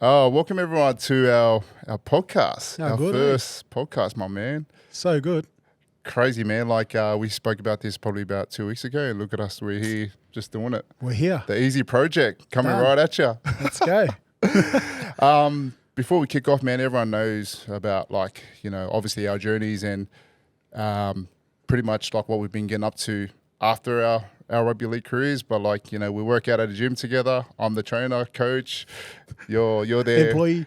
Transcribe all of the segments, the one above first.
Welcome everyone to our podcast. Oh, our good, first podcast, my man. So good. Crazy, man. Like we spoke about this probably about 2 weeks ago, and look at us, we're here just doing it. We're here. The easy project coming Done. right at you. Let's go. Before we kick off, man, everyone knows about obviously our journeys and pretty much like what we've been getting up to after our rugby league careers. But we work out at a gym together. I'm the trainer, coach. You're there. Employee.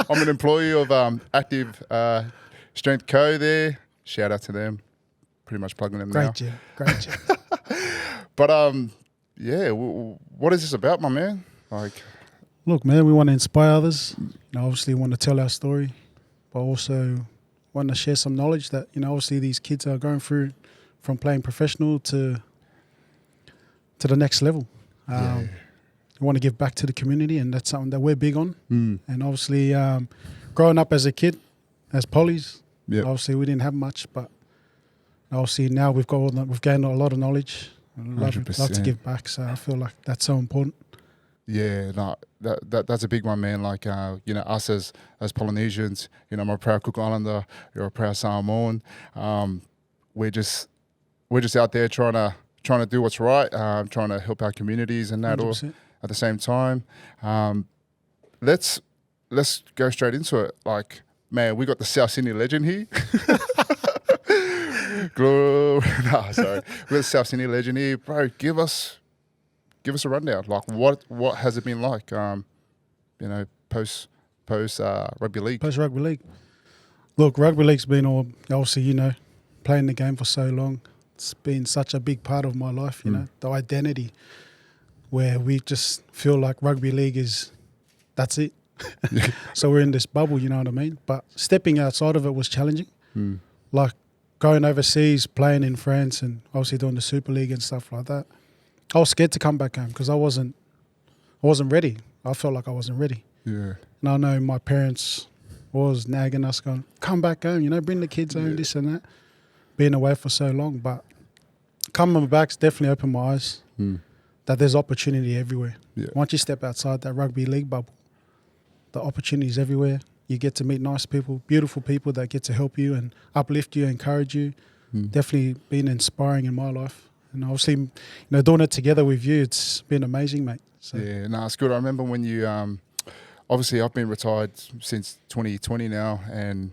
I'm an employee of Active Strength Co. there. Shout out to them. Pretty much plugging them now. Great gym. But what is this about, my man? Look, man, we want to inspire others. Obviously want to tell our story, but also want to share some knowledge that, obviously these kids are going through from playing professional to the next level. We want to give back to the community, and that's something that we're big on. And obviously, growing up as a kid, as polys, obviously we didn't have much, but obviously now we've gained a lot of knowledge. And love to give back, so I feel like that's so important. Yeah, no, that's a big one, man. Us as Polynesians, I'm a proud Cook Islander, you're a proud Samoan. We're just out there trying to do what's right, trying to help our communities and that 100%. all at the same time. Let's go straight into it. Man, we got the South Sydney legend here. Sorry. We got the South Sydney legend here, bro. Give us a rundown. What has it been like? Post rugby league. Post rugby league. Look, rugby league's been obviously playing the game for so long. It's been such a big part of my life. The identity where we just feel like rugby league that's it. So we're in this bubble, you know what I mean? But stepping outside of it was challenging. Like going overseas, playing in France, and obviously doing the Super League and stuff like that. I was scared to come back home because I wasn't ready. I felt like I wasn't ready. Yeah. And I know my parents was nagging us, going, "Come back home, bring the kids home, this and that." Being away for so long, but coming back's definitely opened my eyes that there's opportunity everywhere. Yeah. Once you step outside that rugby league bubble, the opportunity's everywhere. You get to meet nice people, beautiful people that get to help you and uplift you, encourage you. Definitely been inspiring in my life. And obviously, doing it together with you, it's been amazing, mate. So. Yeah, no, it's good. I remember when you, obviously I've been retired since 2020 now, and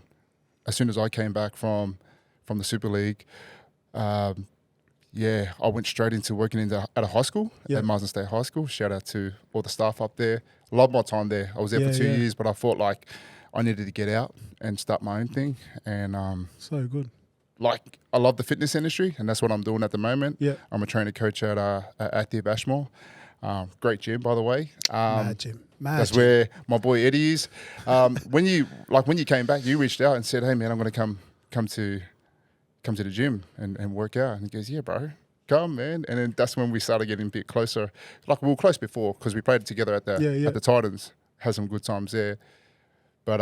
as soon as I came back from the Super League, I went straight into working at a high school, at Marsden State High School. Shout out to all the staff up there. Loved my time there. I was there for 2 years, but I thought like I needed to get out and start my own thing. And so good. I love the fitness industry, and that's what I'm doing at the moment. Yeah. I'm a trainer coach at Active Ashmore. Great gym, by the way. Mad gym. That's where my boy Eddie is. When you came back, you reached out and said, "Hey man, I'm going to come to the gym and work out." And he goes, "Yeah, bro, come, man." And then that's when we started getting a bit closer. Like we were close before because we played together at the Titans. Had some good times there. But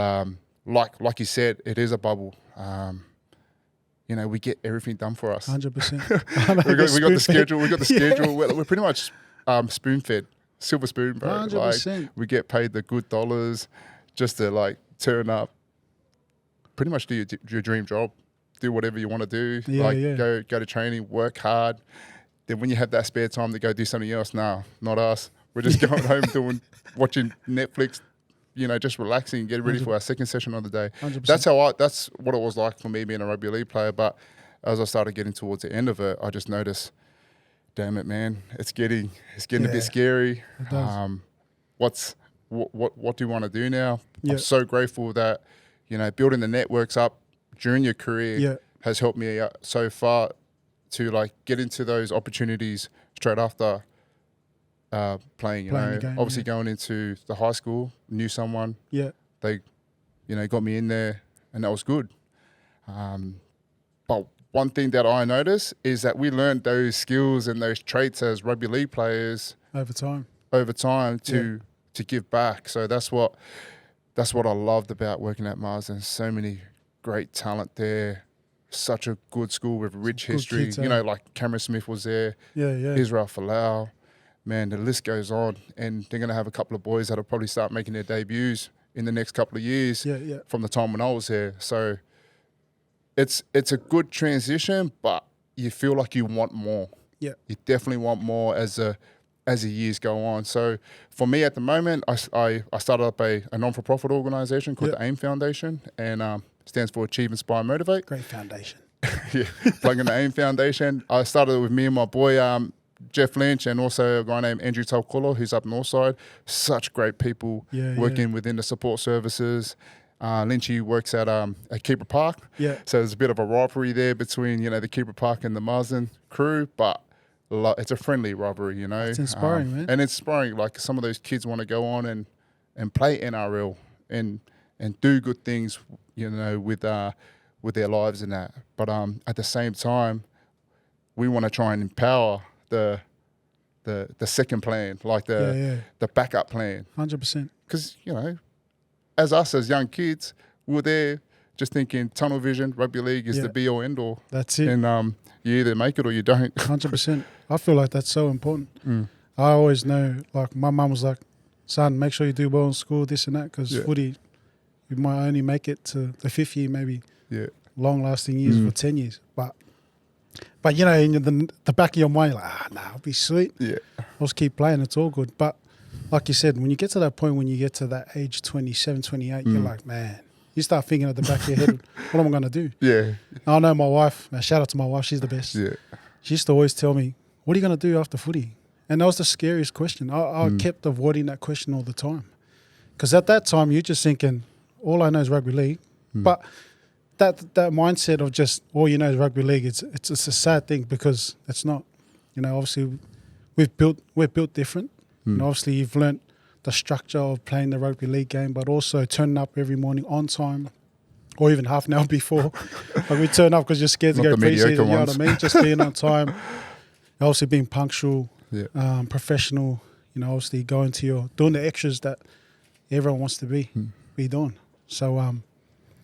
like you said, it is a bubble. We get everything done for us. 100%. we got the schedule. We got the schedule. We're pretty much spoon fed, silver spoon, bro. 100%. We get paid the good dollars just to turn up. Pretty much do your dream job. Do whatever you want to do. Go to training, work hard. Then when you have that spare time to go do something else, nah, not us. We're just going home watching Netflix. Just relaxing and getting ready for our second session of the day. 100%. That's what it was like for me being a rugby league player. But as I started getting towards the end of it, I just noticed, damn it, man, it's getting a bit scary. It does. What do you want to do now? Yeah. I'm so grateful that building the networks up during your career has helped me out so far to get into those opportunities straight after playing the game, obviously going into the high school, knew someone. Yeah. They, got me in there, and that was good. But one thing that I noticed is that we learned those skills and those traits as rugby league players over time to give back. So that's what I loved about working at Marsden. So many great talent there. Such a good school with rich history. Kids, like Cameron Smith was there. Yeah. Israel Folau. man, the list goes on, and they're going to have a couple of boys that'll probably start making their debuts in the next couple of years from the time when I was there. So it's a good transition, but you feel like you want more. Yeah. You definitely want more as the years go on. So for me at the moment, I started up a non-for-profit organisation called the AIM Foundation, and stands for Achieve, Inspire, Motivate. Great foundation. Yeah, plugging the AIM Foundation. I started with me and my boy, Jeff Lynch, and also a guy named Andrew Talcola, who's up Northside. Such great people working within the support services. Lynchy works at Keeper Park. Yeah. So there's a bit of a rivalry there between, the Keeper Park and the Marsden crew, but it's a friendly rivalry, It's inspiring, man. And it's inspiring. Like, some of those kids want to go on and play NRL and do good things, with their lives and that. But at the same time, we want to try and empower the second plan, like the backup plan. 100%. Because, as young kids, we were there just thinking tunnel vision, rugby league is the be-all, end-all. That's it. And you either make it or you don't. 100%. I feel like that's so important. I always know, like, my mum was like, son, make sure you do well in school, this and that, because footy, you might only make it to the 5th year, maybe long-lasting years for 10 years. But in the back of your mind, you're like, I'll be sweet. Yeah. I'll just keep playing. It's all good. But like you said, when you get to that point, when you get to that age 27, 28, you're like, man, you start thinking at the back of your head, what am I going to do? Yeah. I know my wife, shout out to my wife, she's the best. Yeah. She used to always tell me, what are you going to do after footy? And that was the scariest question. I kept avoiding that question all the time. Because at that time, you're just thinking, all I know is rugby league. But that mindset of just all you know is rugby league, it's a sad thing, because it's not. Obviously we're built different. And obviously you've learnt the structure of playing the rugby league game, but also turning up every morning on time, or even half an hour before. Like, we turn up because you're scared to go pre-season, you know what I mean? Just being on time, obviously being punctual, professional, obviously doing the extras that everyone wants to be doing. So in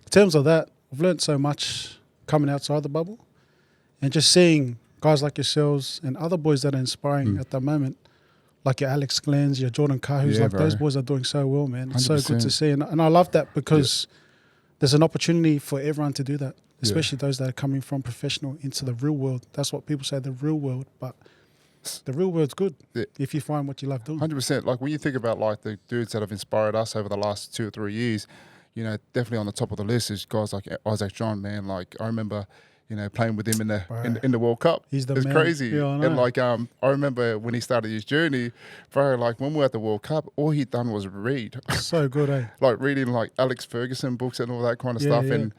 terms of that, I've learned so much coming outside the bubble, and just seeing guys like yourselves and other boys that are inspiring at the moment, like your Alex Glenn's, your Jordan Kahus, those boys are doing so well, man. It's 100%. So good to see. And I love that, because there's an opportunity for everyone to do that, especially those that are coming from professional into the real world. That's what people say, the real world. But the real world's good if you find what you love doing. 100%. Like, when you think about, like, the dudes that have inspired us over the last 2 or 3 years, definitely on the top of the list is guys like Isaac John, man. Like, I remember, playing with him in the World Cup. He's the man. It's crazy. Yeah, I know. And like, I remember when he started his journey, bro, like, when we were at the World Cup, all he'd done was read. So good, eh? Like, reading like Alex Ferguson books and all that kind of stuff. Yeah. And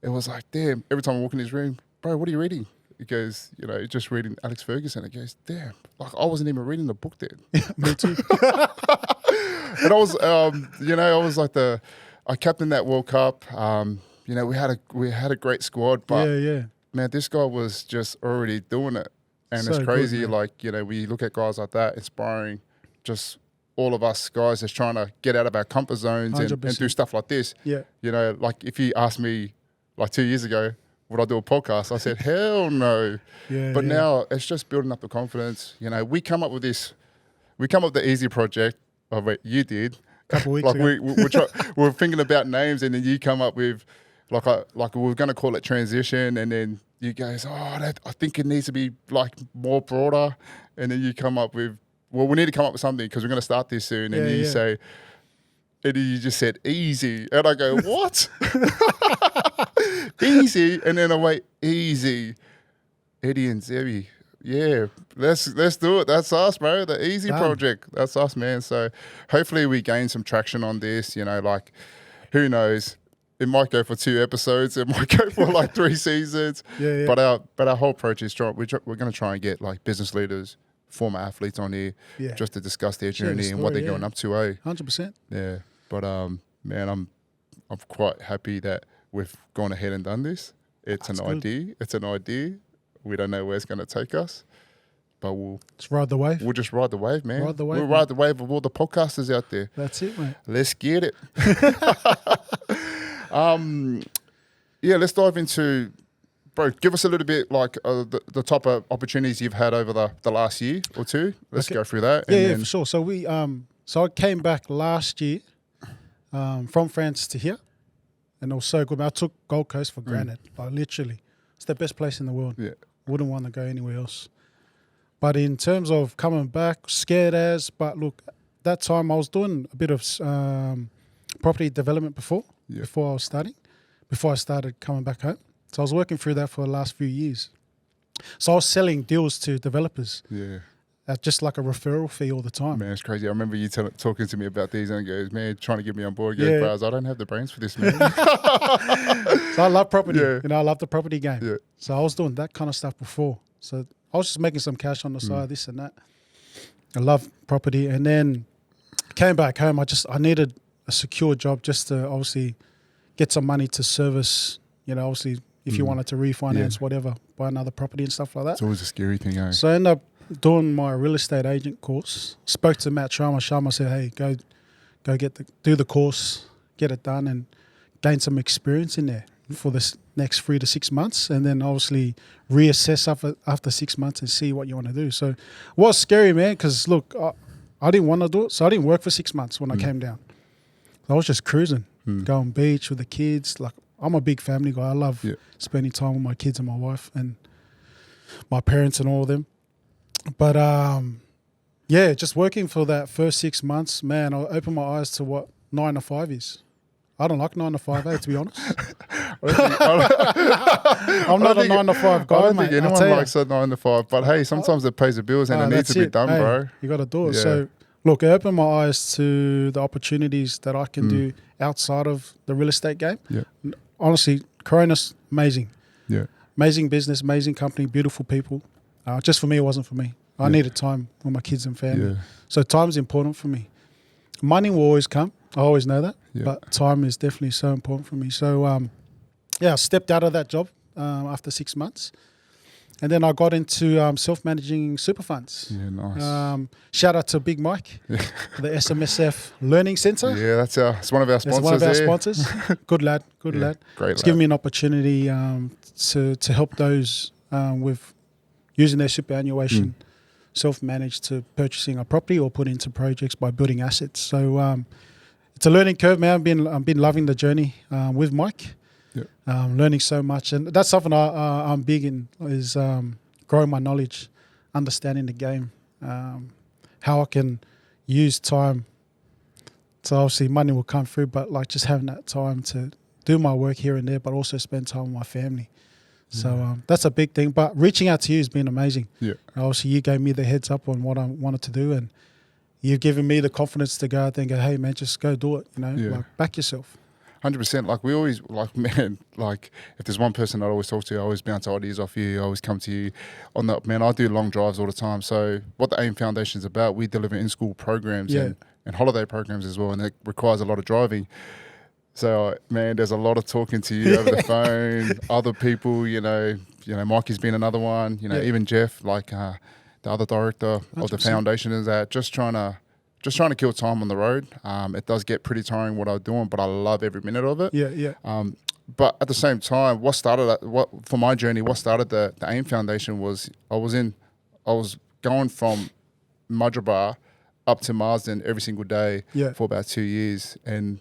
it was like, damn, every time I walk in his room, bro, what are you reading? He goes, just reading Alex Ferguson. It goes, damn, like, I wasn't even reading the book then. Me too. And I was, I was like I captained that World Cup. We had a great squad, but man, this guy was just already doing it, and so it's crazy. Good, like, we look at guys like that, inspiring, just all of us guys just trying to get out of our comfort zones and do stuff like this. Yeah, like, if you asked me like 2 years ago, would I do a podcast? I said, hell no. But now it's just building up the confidence. We come up with this. We come up with the Easy Project. Oh wait, you did. A couple weeks ago. We're thinking about names, and then you come up with like we were going to call it transition, and then you guys, I think it needs to be like more broader, and then you come up with, well, we need to come up with something because we're going to start this soon, and you say, and you just said easy, and I go, what? Easy, and then I wait, easy, Eddie and Zebby. Yeah, let's do it. That's us, bro. The Easy Project. That's us, man. So hopefully we gain some traction on this. Like, who knows? It might go for 2 episodes. It might go for like 3 seasons. But our whole approach is we're going to try and get like business leaders, former athletes on here, just to discuss their journey and what they're going up to. 100%. Yeah, but man, I'm quite happy that we've gone ahead and done this. It's an idea. It's an idea. We don't know where it's going to take us, but we'll just ride the wave. We'll just ride the wave, man. Ride the wave. We'll ride the wave of all the podcasters out there. That's it, mate. Let's get it. Let's dive into, bro, give us a little bit like the type of opportunities you've had over the last year or two. Let's go through that. Yeah, for sure. So so I came back last year from France to here, and it was so good. I took Gold Coast for granted. Like literally, it's the best place in the world. Yeah. Wouldn't want to go anywhere else. But in terms of coming back, scared as. But look, that time I was doing a bit of property development before I was studying, before I started coming back home. So I was working through that for the last few years. So I was selling deals to developers. Yeah. At just like a referral fee all the time. Man, it's crazy. I remember you talking to me about these and it goes, man, trying to get me on board. Bro, I was, I don't have the brains for this, man. So I love property. You know, I love the property game. Yeah. So I was doing that kind of stuff before. So I was just making some cash on the side, this and that. I love property. And then came back home. I needed a secure job just to obviously get some money to service, you know, obviously if you wanted to refinance, whatever, buy another property and stuff like that. It's always a scary thing, eh? So I ended up doing my real estate agent course. Spoke to Matt Sharma. Sharma said, hey, go do the course, get it done and gain some experience in there for this next 3 to 6 months, and then obviously reassess after 6 months and see what you want to do. So it was scary, man, because look, I didn't want to do it, so I didn't work for 6 months when I came down. I was just cruising, going beach with the kids. Like, I'm a big family guy. I love spending time with my kids and my wife and my parents and all of them. But just working for that first 6 months, man, I opened my eyes to what 9 to 5 is. I don't like 9 to 5, to be honest. I'm not a 9 to 5 guy, I don't mate. think anyone likes a 9 to 5, but hey, sometimes it pays the bills and it needs to be done, bro. You got to do it. Yeah. So, look, it opened my eyes to the opportunities that I can do outside of the real estate game. Yeah. Honestly, Corona's amazing. Yeah. Amazing business, amazing company, beautiful people. Just for me, it wasn't for me. I needed time with my kids and family. Yeah. So time's important for me. Money will always come. I always know that. Yeah. But time is definitely so important for me. So, I stepped out of that job after 6 months. And then I got into self-managing super funds. Yeah, nice. Shout out to Big Mike, the smsflearningcentre. Yeah, it's one of our sponsors. It's one of our sponsors. Good lad. Great It's given me an opportunity to help those with using their superannuation, self-managed to purchasing a property or put into projects by building assets. So it's a learning curve, man. I've been loving the journey with Mike. Learning so much, and that's something I'm big in is growing my knowledge, understanding the game, how I can use time. So obviously money will come through, but like just having that time to do my work here and there, but also spend time with my family. So that's a big thing. But reaching out to you has been amazing. Yeah. Obviously you gave me the heads up on what I wanted to do, and you've given me the confidence to go out there and go, hey man, just go do it. You know, like back yourself. 100%. Like we always, like, man, like if there's one person I always talk to, I always bounce ideas off you. I always come to you on that. Man, I do long drives all the time. So what the AIM Foundation is about, we deliver in-school programs and holiday programs as well, and it requires a lot of driving. So, man, there's a lot of talking to you over the phone, other people, you know, Mikey's been another one, even Jeff, like the other director 100%. Of the foundation is that just trying to kill time on the road. It does get pretty tiring what I'm doing, but I love every minute of it. But at the same time, what started the AIM Foundation was I was going from Madrabar up to Marsden every single day for about 2 years, and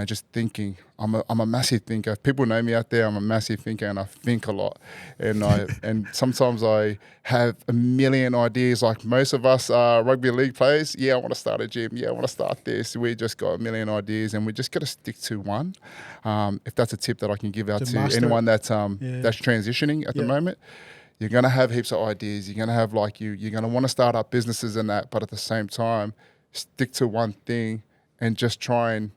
just thinking. I'm a massive thinker. If people know me out there, I'm a massive thinker, and I think a lot. And and sometimes I have a million ideas. Like most of us rugby league players, I want to start a gym. I want to start this. We just got a million ideas, and we just got to stick to one. If that's a tip that I can give out to anyone that's transitioning at the moment. You're gonna have heaps of ideas. You're gonna have you're gonna want to start up businesses and that, but at the same time, stick to one thing and just try and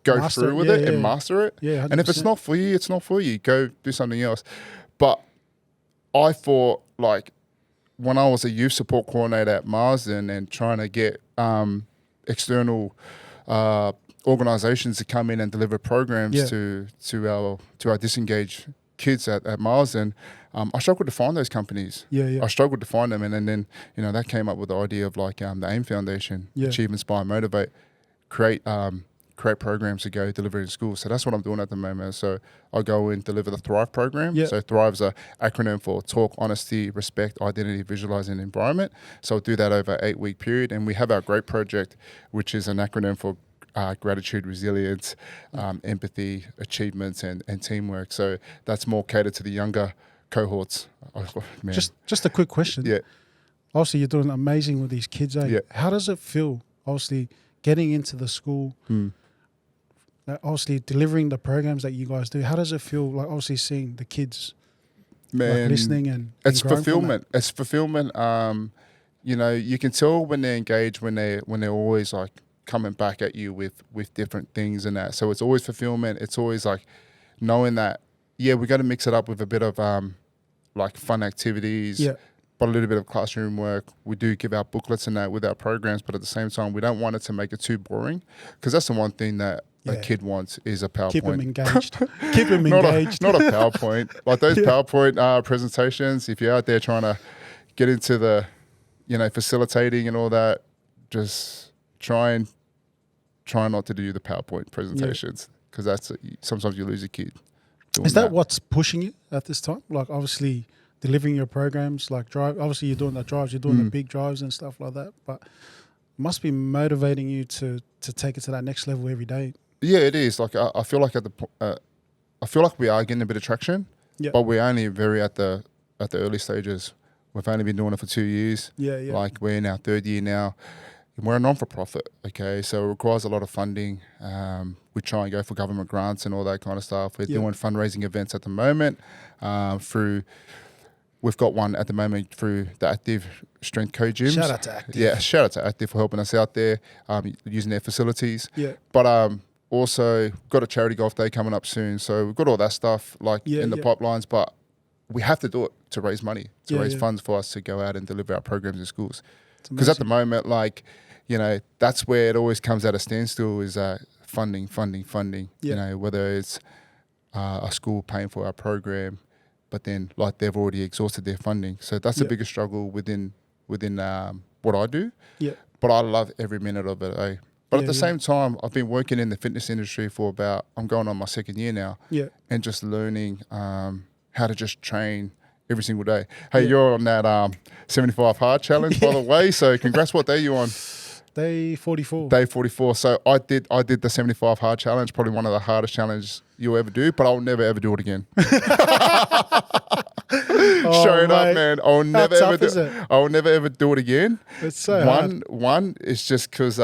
go through with it and master it. Yeah, 100%. And if it's not for you, it's not for you. Go do something else. But I thought when I was a youth support coordinator at Marsden and trying to get external organisations to come in and deliver programs to our disengaged kids at Marsden, I struggled to find those companies. I struggled to find them, and then that came up with the idea of the AIM Foundation, Achieve, Inspire, Motivate, create create programs to go deliver in schools. So that's what I'm doing at the moment. So I go and deliver the Thrive program. Yeah. So Thrive's an acronym for Talk, Honesty, Respect, Identity, Visualize, and Environment. So I'll do that over an 8-week period. And we have our GREAT project, which is an acronym for gratitude, resilience, empathy, achievements, and teamwork. So that's more catered to the younger cohorts. Oh, man. Just a quick question. Yeah. Obviously, you're doing amazing with these kids. Eh? Yeah. How does it feel? Obviously, getting into the school, obviously delivering the programs that you guys do. How does it feel? Like obviously seeing the kids, Man, listening and it's growing from fulfillment. It's fulfillment. You know, you can tell when they're engaged, when they're always like coming back at you with different things and that. So it's always fulfillment. It's always like knowing that, yeah, we got to mix it up with a bit of like fun activities. Yeah. But a little bit of classroom work. We do give out booklets and that with our programs, but at the same time, we don't want it to make it too boring, because that's the one thing that a kid wants is a PowerPoint. Keep them engaged. Keep them engaged. Not a PowerPoint. Like those PowerPoint presentations, if you're out there trying to get into the, you know, facilitating and all that, just try not to do the PowerPoint presentations, because that's sometimes you lose a kid. Is that what's pushing you at this time? Like obviously delivering your programs, like drive. Obviously, you're doing the drives, you're doing the big drives and stuff like that. But it must be motivating you to take it to that next level every day. Yeah, it is. Like I feel like I feel like we are getting a bit of traction, but we're only very at the early stages. We've only been doing it for 2 years. Yeah. Like we're in our 3rd year now. We're a non-for-profit, okay? So it requires a lot of funding. We try and go for government grants and all that kind of stuff. We're doing fundraising events at the moment we've got one at the moment through the Active Strength Co Gyms. Shout out to Active. Yeah, shout out to Active for helping us out there, using their facilities. Yeah. But also got a charity golf day coming up soon. So we've got all that stuff in the pipelines, but we have to do it to raise money, to raise funds for us to go out and deliver our programs in schools. Because at the moment, like, you know, that's where it always comes at a standstill is funding. Yeah. You know, whether it's a school paying for our program, but then like they've already exhausted their funding. So that's the biggest struggle within what I do. Yeah. But I love every minute of it. Eh? But at the same time, I've been working in the fitness industry for I'm going on my 2nd year now. Yeah. And just learning how to just train every single day. Hey, you're on that 75 hard challenge, by the way. So congrats. What day are you on? Day 44. Day 44. So I did the 75 hard challenge, probably one of the hardest challenges you'll ever do, but I'll never ever do it again. Straight up, man. I'll never ever do it again. It's so hard. One is just because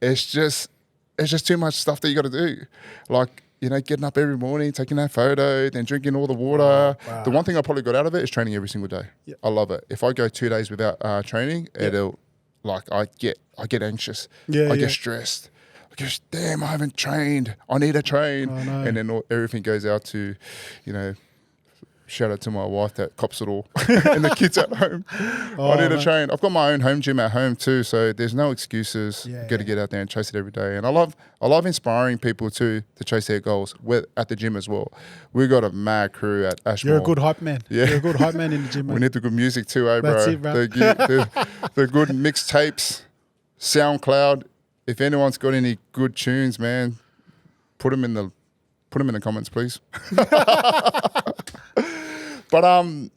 it's just too much stuff that you got to do. Like, you know, getting up every morning, taking that photo, then drinking all the water. Wow. The one thing I probably got out of it is training every single day. Yep. I love it. If I go 2 days without training, it'll like I get anxious. I get stressed. I guess, damn, I haven't trained. I need to train. Oh, no. And then everything goes out to, you know, shout out to my wife that cops it all and the kids at home. I need to train. I've got my own home gym at home too, so there's no excuses. Got to get out there and chase it every day. And I love inspiring people to chase their goals at the gym as well. We've got a mad crew at Ashmore. You're a good hype man. Yeah. You're a good hype man in the gym, man. We need the good music too, bro? That's it, bro. The good mixtapes, SoundCloud. If anyone's got any good tunes, man, put them in the comments, please. But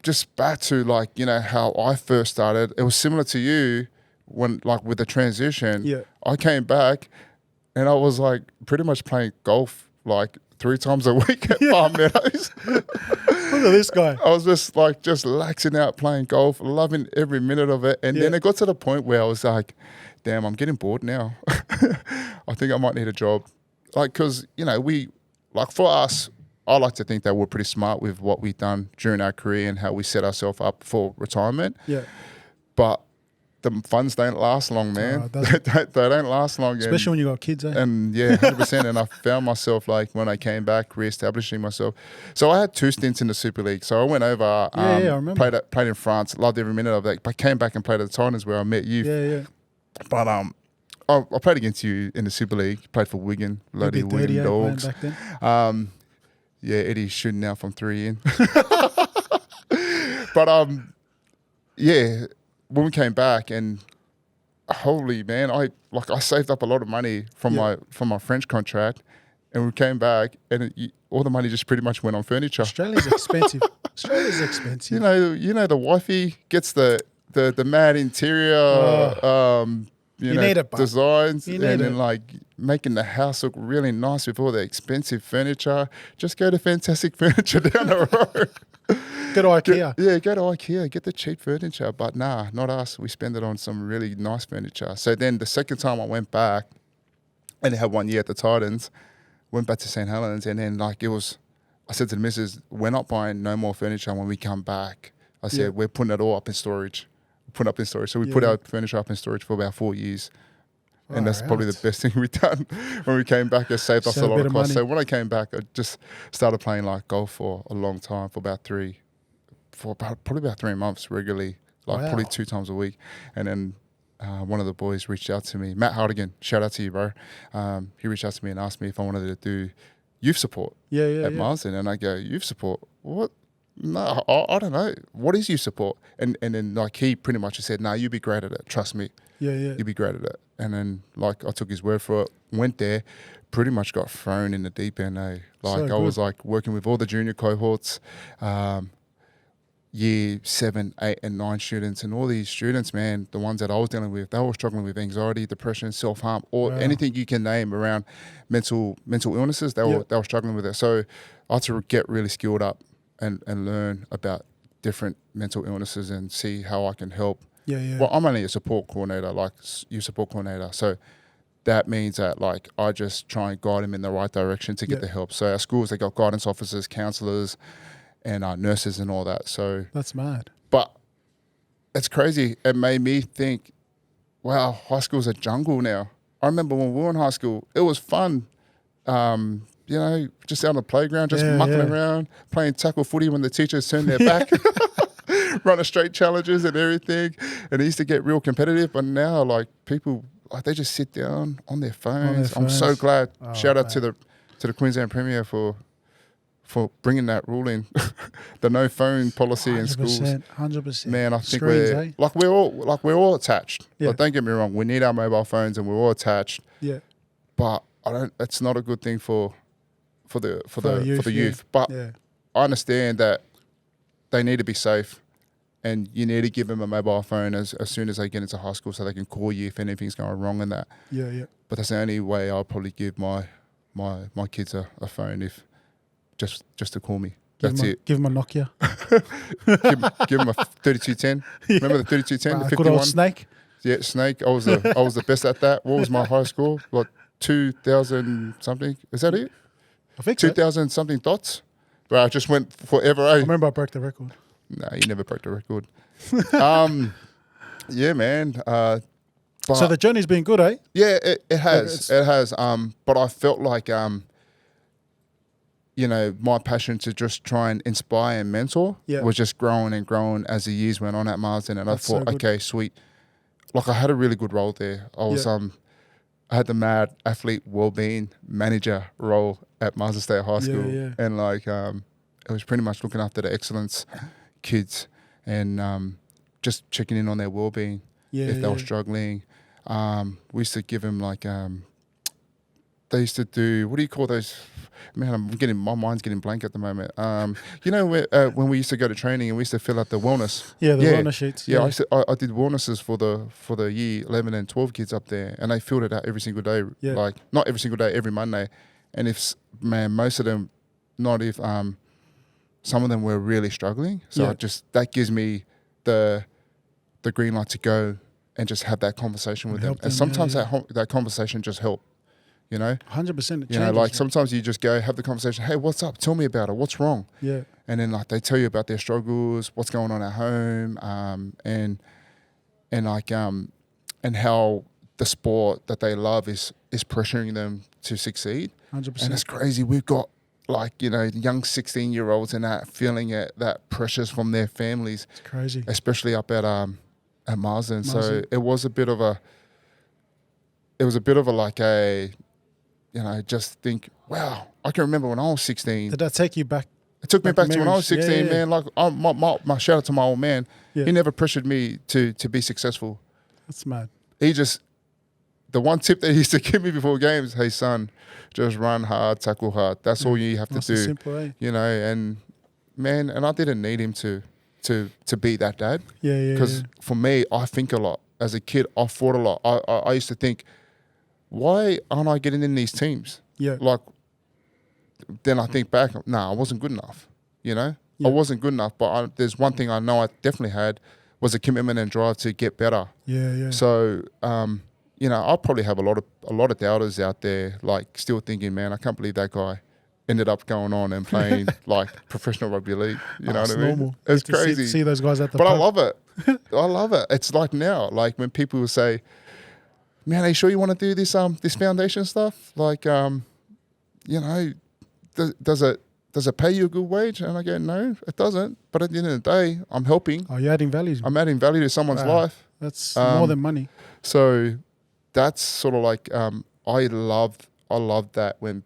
just back to like, you know, how I first started. It was similar to you when like with the transition. Yeah. I came back and I was like pretty much playing golf like 3 times a week at Farm Meadows. Look at this guy. I was just laxing out playing golf, loving every minute of it. And then it got to the point where I was like, damn, I'm getting bored now. I think I might need a job. Like, because, you know, for us, I like to think that we're pretty smart with what we've done during our career and how we set ourselves up for retirement. Yeah. But the funds don't last long, man. They don't last long. Especially when you got kids, eh? And 100%. And I found myself like when I came back, reestablishing myself. So I had 2 stints in the Super League. So I went over, I remember. Played in France, loved every minute of it. But came back and played at the Titans where I met you. Yeah. But I played against you in the Super League. Played for Wigan, bloody Wigan Dogs. Back then. Eddie's shooting now from 3 in. But when we came back, and holy man, I saved up a lot of money from my French contract, and we came back, and all the money just pretty much went on furniture. Australia's expensive. Australia's expensive. You know the wifey gets the mad interior need it, designs, you and need then it. like making the house look really nice with all the expensive furniture. Just go to Fantastic Furniture down the road. Go to IKEA. Go to IKEA, get the cheap furniture. But nah, not us. We spend it on some really nice furniture. So then the second time I went back, and had 1 year at the Titans, went back to St. Helens, and then I said to the missus, we're not buying no more furniture when we come back. I said, we're putting it all up in storage. So we put our furniture up in storage for about 4 years. And that's probably the best thing we've done. When we came back, it saved us a lot of costs. So when I came back, I just started playing like golf for a long time, probably about 3 months regularly, probably 2 times a week. And then one of the boys reached out to me, Matt Hardigan, shout out to you, bro. He reached out to me and asked me if I wanted to do youth support at Marsden. And I go, youth support? What? No, I don't know. What is youth support? And then like he pretty much said, no, you'd be great at it. Trust me. You'd be great at it. And then like I took his word for it, went there, pretty much got thrown in the deep end. I was like working with all the junior cohorts, year 7, 8 and 9 students, and all these students, man, the ones that I was dealing with, they were struggling with anxiety, depression, self-harm, or anything you can name around mental illnesses. They were struggling with it. So I had to get really skilled up and learn about different mental illnesses and see how I can help. Well, I'm only a support coordinator, like youth support coordinator. So that means that like I just try and guide them in the right direction to get the help. So our schools, they got guidance officers, counsellors, and nurses and all that. So that's mad. But it's crazy. It made me think, wow, high school's a jungle now. I remember when we were in high school, it was fun. Just out on the playground, just mucking around, playing tackle footy when the teachers turned their back, running straight challenges and everything. And it used to get real competitive. But now, like, people, like, they just sit down on their phones. I'm so glad. Shout out to the Queensland Premier for bringing that rule in, the no phone policy in schools. 100%. Man, I think Screens, we're all attached. Yeah. Like, don't get me wrong, we need our mobile phones and we're all attached. Yeah. But it's not a good thing for the youth. But I understand that they need to be safe, and you need to give them a mobile phone as soon as they get into high school so they can call you if anything's going wrong in that. Yeah. But that's the only way I'll probably give my kids a phone, if just to call me. That's it. Give them a Nokia. give them a 3210. Remember the 3210, the 51? Good old Snake. Yeah, Snake. I was the best at that. What was my high score? Like 2,000 something. Is that it? I think 2,000 something dots. But I just went forever. I remember I broke the record. No, you never broke the record. Yeah, man. So the journey's been good, eh? Yeah, it has. It has. But I felt like my passion to just try and inspire and mentor was just growing and growing as the years went on at Marsden. And That's I thought, okay, sweet. Like, I had a really good role there. I had the mad athlete wellbeing manager role at Marsden State High School. And like, it was pretty much looking after the excellence kids and just checking in on their wellbeing if they were struggling. We used to give them like, they used to do, what do you call those? Man, my mind's getting blank at the moment. When we used to go to training and we used to fill out the wellness. Yeah, the wellness sheets. Yeah, I did wellnesses for the year 11 and 12 kids up there, and they filled it out every single day. Yeah. Like, not every single day, every Monday. And most of them, not if some of them were really struggling. So that gives me the green light to go and just have that conversation with them. And sometimes that conversation just helps. 100%. Like sometimes you just go have the conversation. Hey, what's up? Tell me about it. What's wrong? Yeah. And then like they tell you about their struggles, what's going on at home, and how the sport that they love is pressuring them to succeed. 100%. And it's crazy. We've got like young 16-year-olds and that feeling that pressures from their families. It's crazy, especially up at Marsden. So it was a bit of a just think, wow, I can remember when I was 16. Did that take you back? It took me back to when I was 16, man. Like, my shout out to my old man. Yeah. He never pressured me to be successful. That's mad. the one tip that he used to give me before games, hey son, just run hard, tackle hard. That's all you have to do. Simple, eh? You know, and man, and I didn't need him to be that dad. Yeah. Because for me, I think a lot. As a kid, I thought a lot. I used to think, why aren't I getting in these teams? Yeah. Like, then I think back, I wasn't good enough. You know, Yeah. I wasn't good enough. But there's one thing I know I definitely had was a commitment and drive to get better. Yeah. So, you know, I probably have a lot of doubters out there, like still thinking, man, I can't believe that guy ended up going on and playing like professional rugby league. You know what I mean? Normal. It's You have to crazy. See those guys at the But pub. I love it. I love it. It's like now, like when people say, man, are you sure you want to do this this foundation stuff? Like, you know, does it pay you a good wage? And I go, no, it doesn't. But at the end of the day, I'm helping. Oh, you're adding value. I'm adding value to someone's life. That's more than money. So that's sort of like I love that when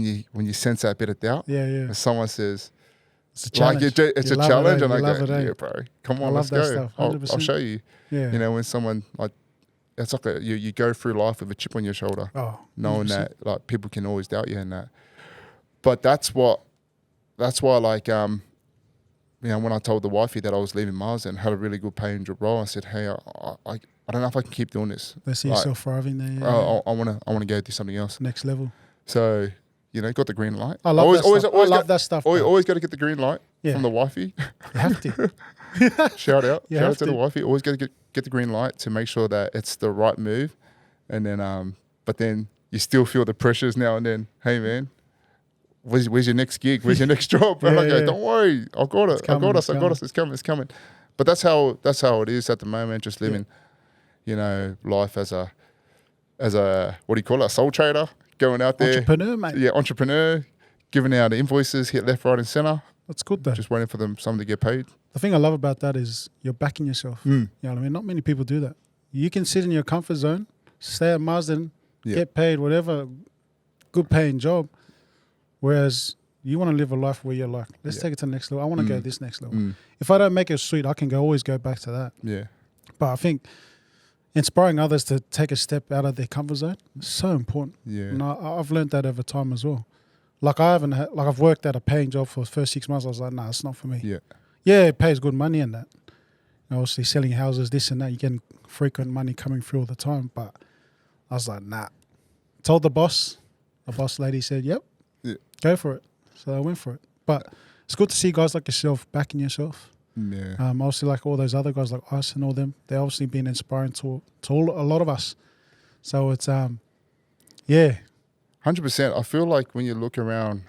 you sense that bit of doubt. Yeah. And someone says, It's a challenge. like it's You a love it, challenge, eh? and I You love go, it, eh? yeah, bro, come I on, let's love that go. stuff, I'll 100%. show you. Yeah. You know, when someone like, it's like you go through life with a chip on your shoulder, knowing 100%. that like people can always doubt you in that. But that's why like you know, when I told the wifey that I was leaving Mars and had a really good paying job role, I said, hey, I don't know if I can keep doing this. They see Like, yourself thriving there. Yeah. I want to go do something else. Next level. So, you know, got the green light. I love that stuff. I love that stuff. Always got to get the green light from the wifey. You have to. Shout out. You Shout have out to the to. wifey. Always got to get the green light to make sure that it's the right move. And then, but then you still feel the pressures now and then. Hey, man, where's your next gig? Where's your next job? And I go, don't worry. I got it. I got us. It's coming. But that's how it is at the moment. Just living, you know, life as a what do you call it? A soul trader, going out there. Entrepreneur, mate. Yeah, entrepreneur, giving out invoices, hit left, right, and center. That's good though. Just waiting for someone to get paid. The thing I love about that is you're backing yourself. You know what I mean? Not many people do that. You can sit in your comfort zone, stay at Marsden, get paid whatever good paying job. Whereas you want to live a life where you're like, let's take it to the next level. I want to go this next level. If I don't make it sweet, I can always go back to that. Yeah. But I think inspiring others to take a step out of their comfort zone is so important. Yeah. And I've learned that over time as well. Like I've worked at a paying job for the first 6 months. I was like, nah, it's not for me. Yeah. Yeah, it pays good money and that. And obviously selling houses, this and that, you're getting frequent money coming through all the time. But I was like, nah. Told the boss lady said, yep, go for it. So I went for it. But it's good to see guys like yourself backing yourself. Yeah. Obviously like all those other guys like us and all them, they're obviously been inspiring to a lot of us. So it's, 100%. I feel like when you look around,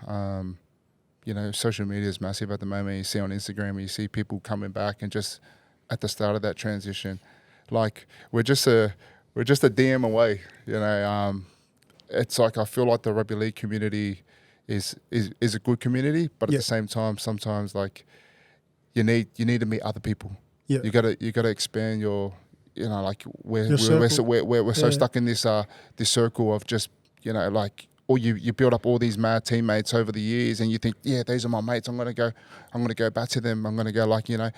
you know, social media is massive at the moment. You see on Instagram, you see people coming back and just at the start of that transition, like we're just a DM away. You know, it's like I feel like the rugby league community is a good community, but at the same time, sometimes like you need to meet other people. Yeah. You gotta expand your, you know, like we're circle. so stuck in this circle of just, you know, like, or you build up all these mad teammates over the years and you think, yeah, these are my mates. I'm gonna go back to them. I'm gonna go, like, you know,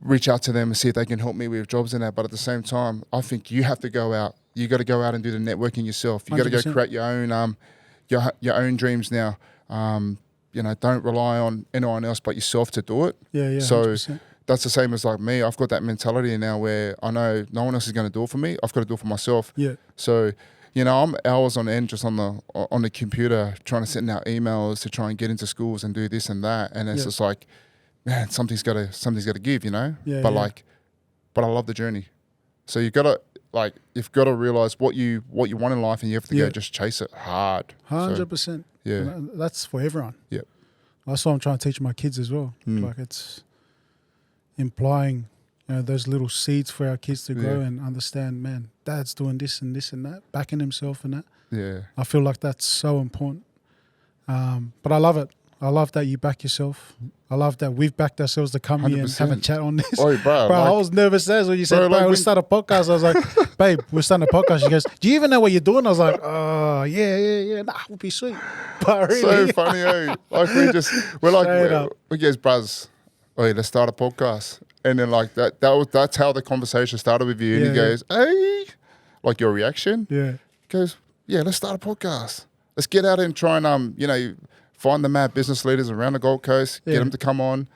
reach out to them and see if they can help me with jobs and that. But at the same time, I think you have to go out. You got to go out and do the networking yourself. You got to go 100%. create your own dreams now. You know, don't rely on anyone else but yourself to do it. Yeah. So 100%. that's the same as like me. I've got that mentality now where I know no one else is going to do it for me. I've got to do it for myself. Yeah. So, you know, I'm hours on end just on the computer trying to send out emails to try and get into schools and do this and that. And it's just like, man, something's got to give, you know. But I love the journey. So you've got to realize what you want in life, and you have to go just chase it hard. 100%. Yeah. That's for everyone. Yeah. That's what I'm trying to teach my kids as well. Like it's implying, you know, those little seeds for our kids to grow and understand, man, dad's doing this and this and that, backing himself and that. Yeah. I feel like that's so important. But I love it. I love that you back yourself. I love that we've backed ourselves to come here and have a chat on this. Oh, bro. I was nervous as when you said, bro, we'll start a podcast. I was like, babe, we're starting a podcast. She goes, do you even know what you're doing? I was like, oh, yeah. Nah, it would be sweet. But really, so funny, eh? Like we get bros, let's start a podcast. And then like that's how the conversation started with you. And he goes, hey, like your reaction. Yeah. Goes, yeah, let's start a podcast. Let's get out and try and, find the mad business leaders around the Gold Coast, get them to come on,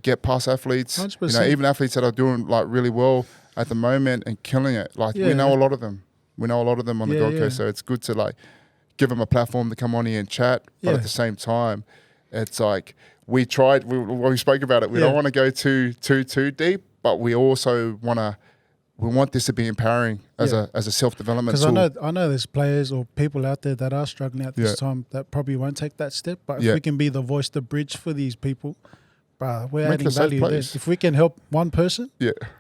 get past athletes, 100%. Even athletes that are doing like really well at the moment and killing it. Like we know a lot of them. We know a lot of them on the Gold Coast. So it's good to like give them a platform to come on here and chat. But at the same time, it's like we spoke about it. We don't want to go too deep, but we also want this to be empowering as a self-development tool. Because I know there's players or people out there that are struggling at this time that probably won't take that step. But if we can be the voice, the bridge for these people, bruh, we're adding value there. If we can help one person,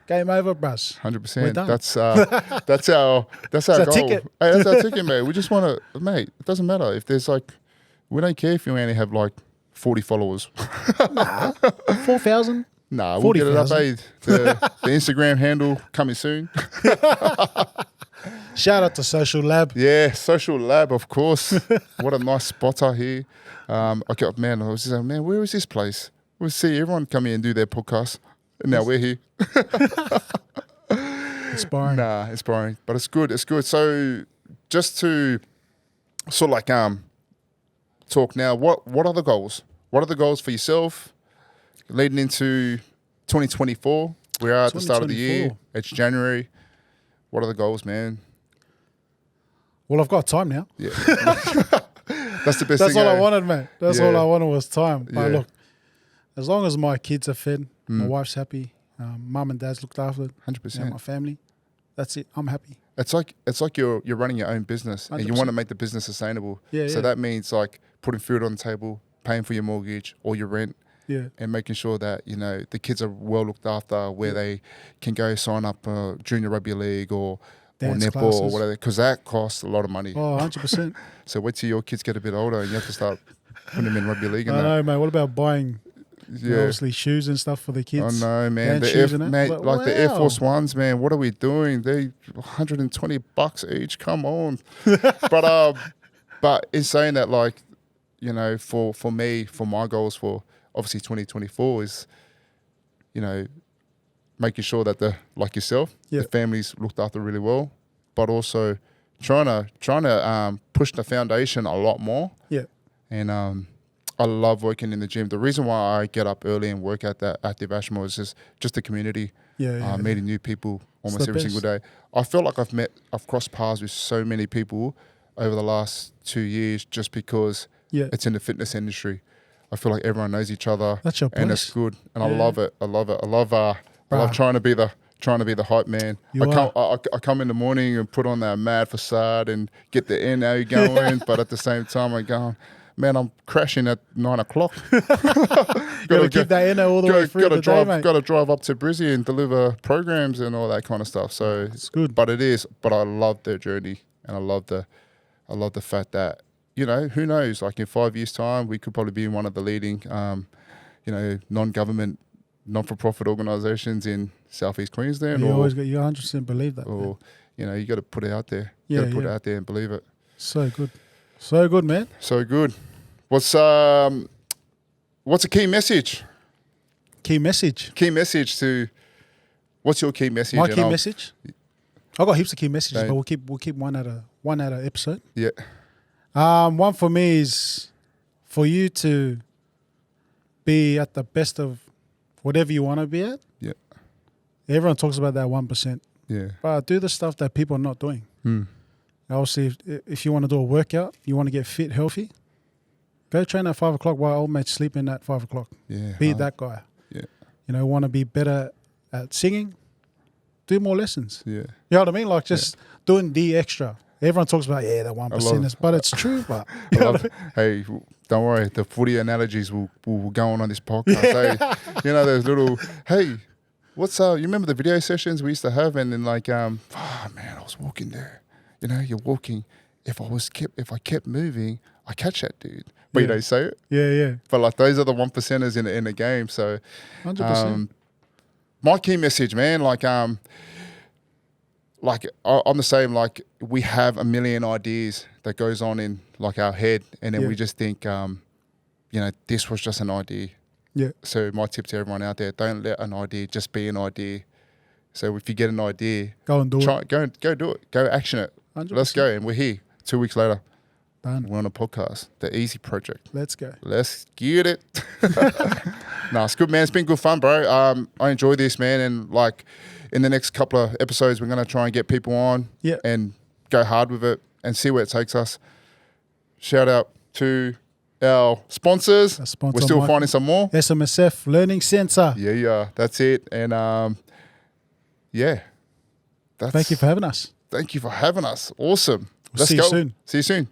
game over, bruh. 100%. That's our goal. Ticket. Hey, that's our ticket, mate. We just want to, mate. It doesn't matter if there's like, we don't care if you only have like 40 followers. Nah, 4,000. Nah, we'll get it up, the Instagram handle coming soon. Shout out to Social Lab. Yeah, Social Lab, of course. What a nice spotter here. I was just like, man, where is this place? We'll see everyone come here and do their podcast. And now we're here. Inspiring. Inspiring. But it's good. It's good. So just to sort of like talk now, what are the goals? What are the goals for yourself? Leading into 2024, we are at the start of the year. It's January. What are the goals, man? Well, I've got time now. Yeah. That's the best thing. That's all I wanted, mate. That's all I wanted was time. But Yeah. look, as long as my kids are fed, my wife's happy, mum and dad's looked after, 100%. my family, that's it. I'm happy. It's like you're running your own business and you 100%. want to make the business sustainable. Yeah, so that means like putting food on the table, paying for your mortgage or your rent. Yeah. And making sure that, the kids are well looked after, where they can go sign up junior rugby league or netball classes. or whatever, because that costs a lot of money. Oh, 100%. So wait till your kids get a bit older and you have to start putting them in rugby league and I that. know, mate. What about buying obviously shoes and stuff for the kids? I know, man. The Air Force Ones, man, what are we doing? They $120 each. Come on. But in saying that, like, for me, for my goals for obviously 2024 is, making sure that like yourself, the family's looked after really well, but also trying to push the foundation a lot more. Yeah. And I love working in the gym. The reason why I get up early and work at that Active Ashmore is just the community. Meeting new people almost every single day. I feel like I've crossed paths with so many people over the last 2 years just because it's in the fitness industry. I feel like everyone knows each other. That's your place. And it's good. And I love it. I love trying to be the hype man. I come in the morning and put on that mad facade and get the NO going, but at the same time I go, man, I'm crashing at 9 o'clock. Gotta keep that NO all the way through the day, mate. Got to drive up to Brizzy and deliver programs and all that kind of stuff. So it's good. But I love their journey, and I love the fact that, who knows, like in 5 years' time, we could probably be one of the leading, non-government, not-for-profit organisations in Southeast Queensland. You 100% believe that. Or, you got to put it out there. You got to put it out there and believe it. So good. So good, man. So good. What's a key message? Key message? Key message to, what's your key message? My key message? I've got heaps of key messages, but we'll keep one at a episode. Yeah. One for me is for you to be at the best of whatever you want to be at. Yeah. Everyone talks about that 1%. Yeah. But do the stuff that people are not doing. Obviously, if you want to do a workout, you want to get fit, healthy, go train at 5 o'clock while old mate's sleeping at 5 o'clock. Yeah. Be that guy. Yeah. Want to be better at singing, do more lessons. Yeah. You know what I mean? Like just doing the extra. Everyone talks about, the 1%, but it's true. But hey, don't worry, the footy analogies will go on this podcast. Hey, those little, hey, what's you remember the video sessions we used to have, and then like, man, I was walking there. You're walking. If I kept moving, I catch that dude. But you don't say it. Yeah. But like those are the 1%ers in the game. So 100%. My key message, man, like I'm the same. Like we have a million ideas that goes on in like our head, and then we just think, this was just an idea. Yeah. So my tip to everyone out there, don't let an idea just be an idea. So if you get an idea, Go and do it. go do it. Go action it. 100%. Let's go. And we're here 2 weeks later. Done. We're on a podcast, the Easy Project. Let's go. Let's get it. No, it's good, man. It's been good fun, bro. I enjoy this, man. And like in the next couple of episodes, we're going to try and get people on and go hard with it and see where it takes us. Shout out to our sponsors. We're still finding some more. SMSF Learning Centre. Yeah. That's it. And thank you for having us. Thank you for having us. Awesome. See you soon. See you soon.